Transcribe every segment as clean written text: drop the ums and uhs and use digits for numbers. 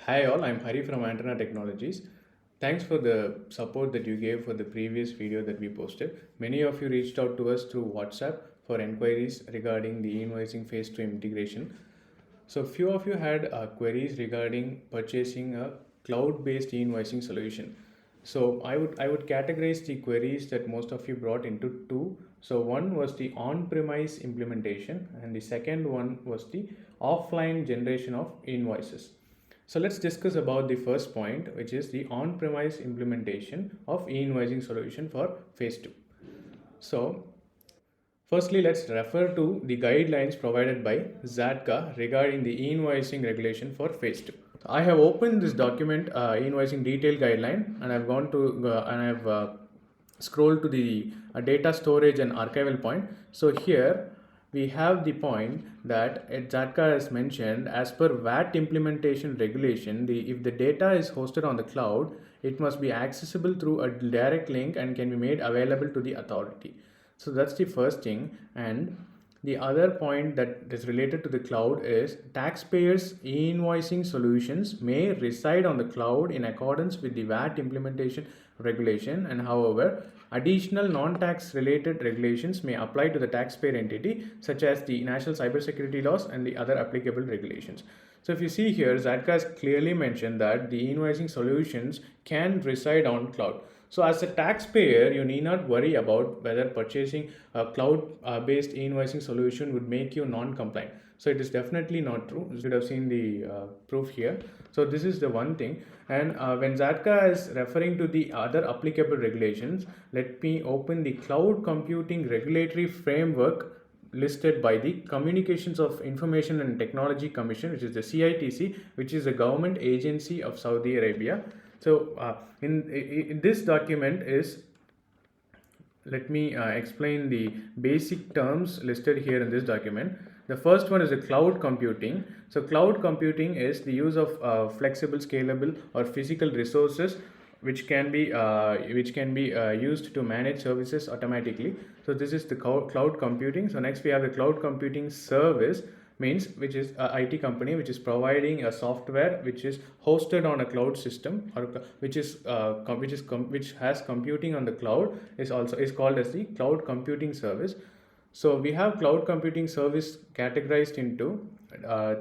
Hi all, I'm Hari from ANTNA Technologies. Thanks for the support that you gave for the previous video that we posted. Many of you reached out to us through WhatsApp for inquiries regarding the e-invoicing phase 2 integration. So few of you had queries regarding purchasing a cloud-based e-invoicing solution. So I would categorize the queries that most of you brought into two. So one was the on-premise implementation and the second one was the offline generation of invoices. So let's discuss about the first point, which is the on-premise implementation of e-invoicing solution for phase 2. So firstly, let's refer to the guidelines provided by ZATCA regarding the e-invoicing regulation for phase 2. I have opened this document, e-invoicing detailed guideline, and I've gone to and I've scrolled to the data storage and archival point. So here we have the point that ZATCA has mentioned, as per VAT implementation regulation, if the data is hosted on the cloud, it must be accessible through a direct link and can be made available to the authority. So that's the first thing. And the other point that is related to the cloud is taxpayers' e-invoicing solutions may reside on the cloud in accordance with the VAT implementation regulation, and however, additional non-tax related regulations may apply to the taxpayer entity, such as the national cybersecurity laws and the other applicable regulations. So if you see here, ZATCA has clearly mentioned that the e-invoicing solutions can reside on cloud. So as a taxpayer, you need not worry about whether purchasing a cloud-based e-invoicing solution would make you non-compliant. So it is definitely not true. You should have seen the proof here. So this is the one thing. And when ZATCA is referring to the other applicable regulations, let me open the Cloud Computing Regulatory Framework listed by the Communications of Information and Technology Commission, which is the CITC, which is a government agency of Saudi Arabia. So in this document is, let me explain the basic terms listed here in this document. The first one is the cloud computing. So cloud computing is the use of flexible, scalable or physical resources which can be used to manage services automatically. So this is the cloud computing. So next we have the cloud computing service, means which is a IT company which is providing a software which is hosted on a cloud system, or which has computing on the cloud, is called as the cloud computing service. So we have cloud computing service categorized into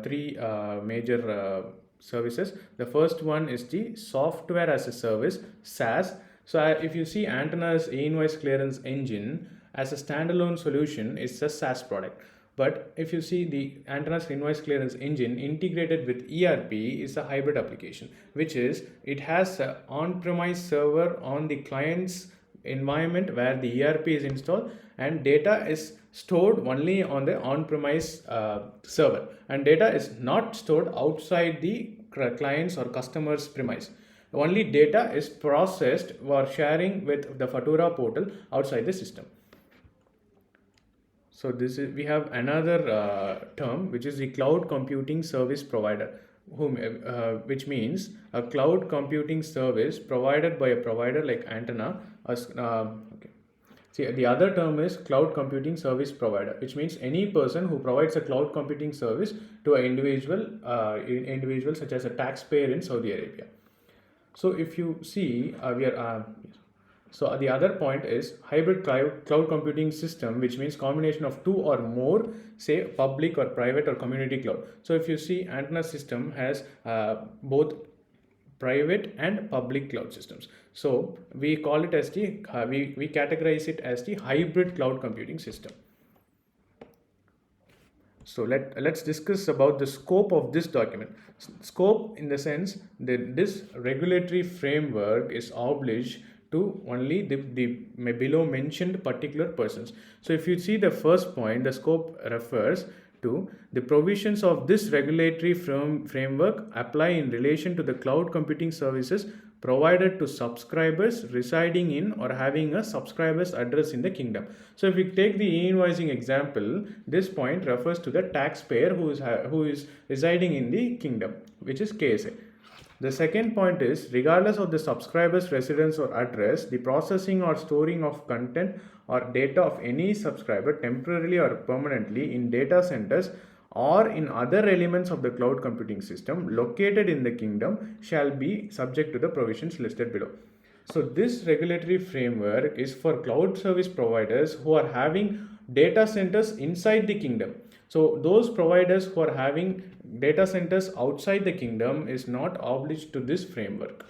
three major services. The first one is the software as a service, SaaS. So if you see ANTNA's e-invoice clearance engine as a standalone solution, is a SaaS product. But if you see the ANTNA's invoice clearance engine integrated with ERP is a hybrid application, which is it has an on-premise server on the client's environment where the ERP is installed, and data is stored only on the on-premise server, and data is not stored outside the client's or customer's premise. Only data is processed for sharing with the Fatura portal outside the system. So we have another term, which is the cloud computing service provider, which means a cloud computing service provided by a provider like ANTNA. Okay. See, the other term is cloud computing service provider, which means any person who provides a cloud computing service to an individual such as a taxpayer in Saudi Arabia. So if you see, so the other point is hybrid cloud computing system, which means combination of two or more, say public or private or community cloud. So if you see, ANTNA system has both private and public cloud systems. So we call it as the we categorize it as the hybrid cloud computing system. So let's discuss about the scope of this document. Scope in the sense that this regulatory framework is obliged to only the below mentioned particular persons. So if you see the first point, the scope refers to the provisions of this regulatory framework apply in relation to the cloud computing services provided to subscribers residing in or having a subscriber's address in the kingdom. So if we take the e-invoicing example, this point refers to the taxpayer who is residing in the kingdom, which is KSA. The second point is, regardless of the subscriber's residence or address, the processing or storing of content or data of any subscriber temporarily or permanently in data centers or in other elements of the cloud computing system located in the kingdom shall be subject to the provisions listed below. So this regulatory framework is for cloud service providers who are having data centers inside the kingdom. So those providers who are having data centers outside the kingdom is not obliged to this framework.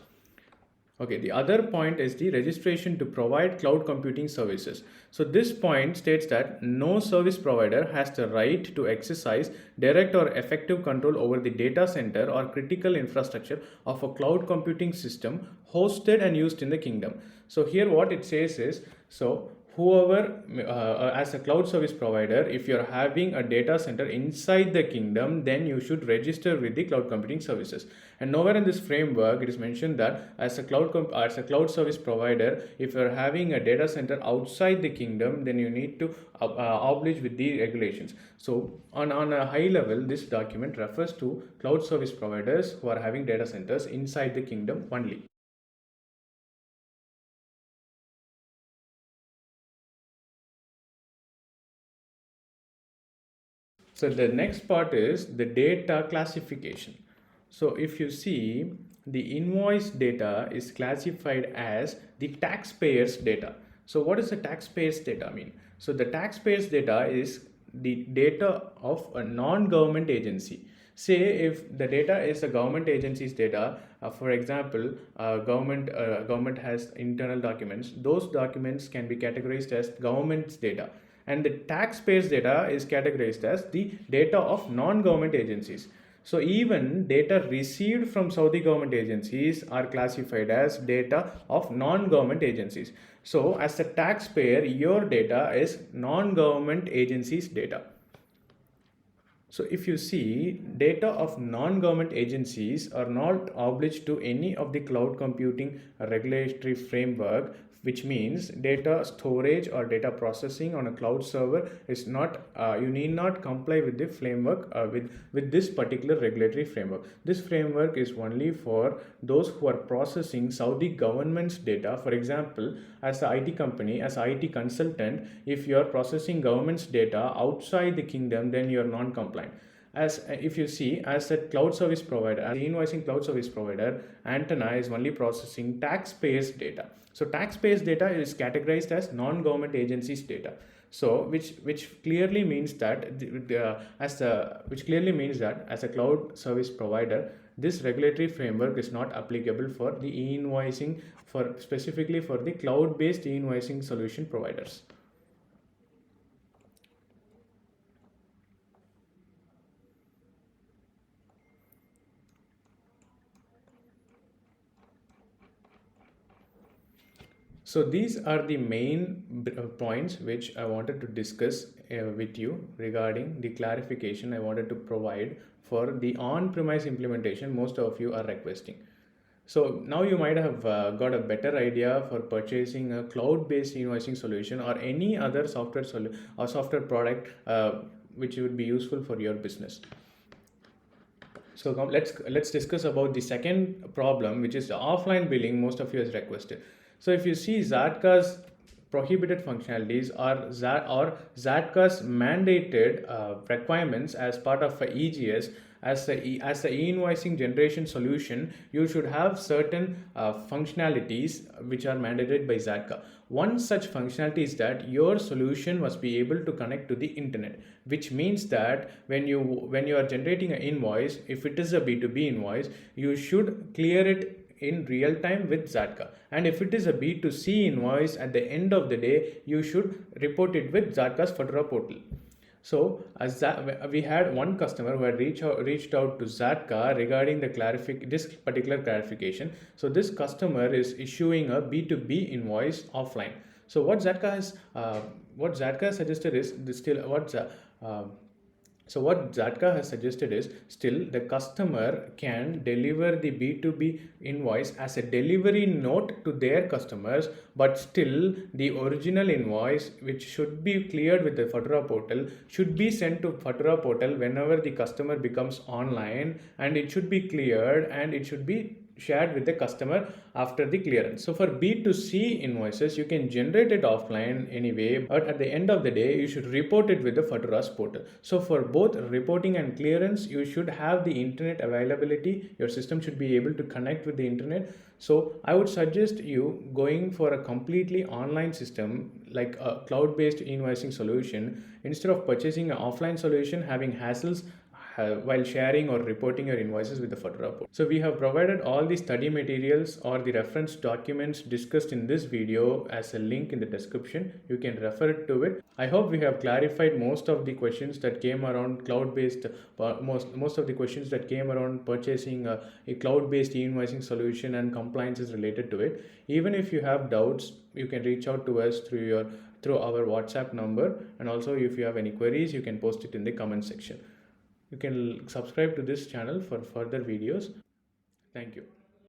Okay, the other point is the registration to provide cloud computing services. So this point states that no service provider has the right to exercise direct or effective control over the data center or critical infrastructure of a cloud computing system hosted and used in the kingdom. So here what it says is, so whoever as a cloud service provider, if you're having a data center inside the kingdom, then you should register with the cloud computing services. And nowhere in this framework it is mentioned that as a cloud service provider, if you're having a data center outside the kingdom, then you need to oblige with the regulations. So on a high level, this document refers to cloud service providers who are having data centers inside the kingdom only. So the next part is the data classification. So if you see, the invoice data is classified as the taxpayers data. So what does the taxpayers data mean? So the taxpayers data is the data of a non-government agency. Say if the data is a government agency's data, for example, government has internal documents. Those documents can be categorized as government's data, and the taxpayers data is categorized as the data of non-government agencies. So even data received from Saudi government agencies are classified as data of non-government agencies. So as a taxpayer, your data is non-government agencies data. So if you see, data of non-government agencies are not obliged to any of the cloud computing regulatory framework, which means data storage or data processing on a cloud server is not, you need not comply with the framework with this particular regulatory framework. This framework is only for those who are processing Saudi government's data. For example, as an IT company, as an IT consultant, if you are processing government's data outside the kingdom, then you are non-compliant. As if you see, as a cloud service provider, as the invoicing cloud service provider, ANTNA is only processing taxpayers data. So taxpayers data is categorized as non-government agencies data. So which clearly means that as a cloud service provider, this regulatory framework is not applicable for the e-invoicing, for specifically for the cloud-based e-invoicing solution providers. So these are the main points which I wanted to discuss with you regarding the clarification I wanted to provide for the on-premise implementation most of you are requesting. So now you might have got a better idea for purchasing a cloud-based invoicing solution or any other software product which would be useful for your business. So let's discuss about the second problem, which is the offline billing most of you has requested. So if you see, ZATCA's prohibited functionalities or ZATCA's mandated requirements as part of EGS, as the e-invoicing generation solution, you should have certain functionalities which are mandated by ZATCA. One such functionality is that your solution must be able to connect to the internet, which means that when you are generating an invoice, if it is a B2B invoice, you should clear it in real time with ZATCA, and if it is a B2C invoice, at the end of the day you should report it with ZATCA's Fedora portal. So as we had one customer who had reached out to ZATCA regarding this particular clarification. So this customer is issuing a B2B invoice offline. So what ZATCA has suggested is what ZATCA has suggested is still the customer can deliver the B2B invoice as a delivery note to their customers, but still the original invoice, which should be cleared with the Fedora portal, should be sent to Fedora portal whenever the customer becomes online, and it should be cleared and it should be shared with the customer after the clearance. So for B2C invoices, you can generate it offline anyway, but at the end of the day, you should report it with the Fatura's portal. So for both reporting and clearance, you should have the internet availability. Your system should be able to connect with the internet. So I would suggest you going for a completely online system like a cloud-based invoicing solution instead of purchasing an offline solution having hassles while sharing or reporting your invoices with the Fatura portal. So we have provided all the study materials or the reference documents discussed in this video as a link in the description. You can refer to it. I hope we have clarified most of the questions that came around cloud-based, most of the questions that came around purchasing a cloud-based invoicing solution and compliances related to it. Even if you have doubts, you can reach out to us through our WhatsApp number, and also if you have any queries, you can post it in the comment section. You can subscribe to this channel for further videos. Thank you.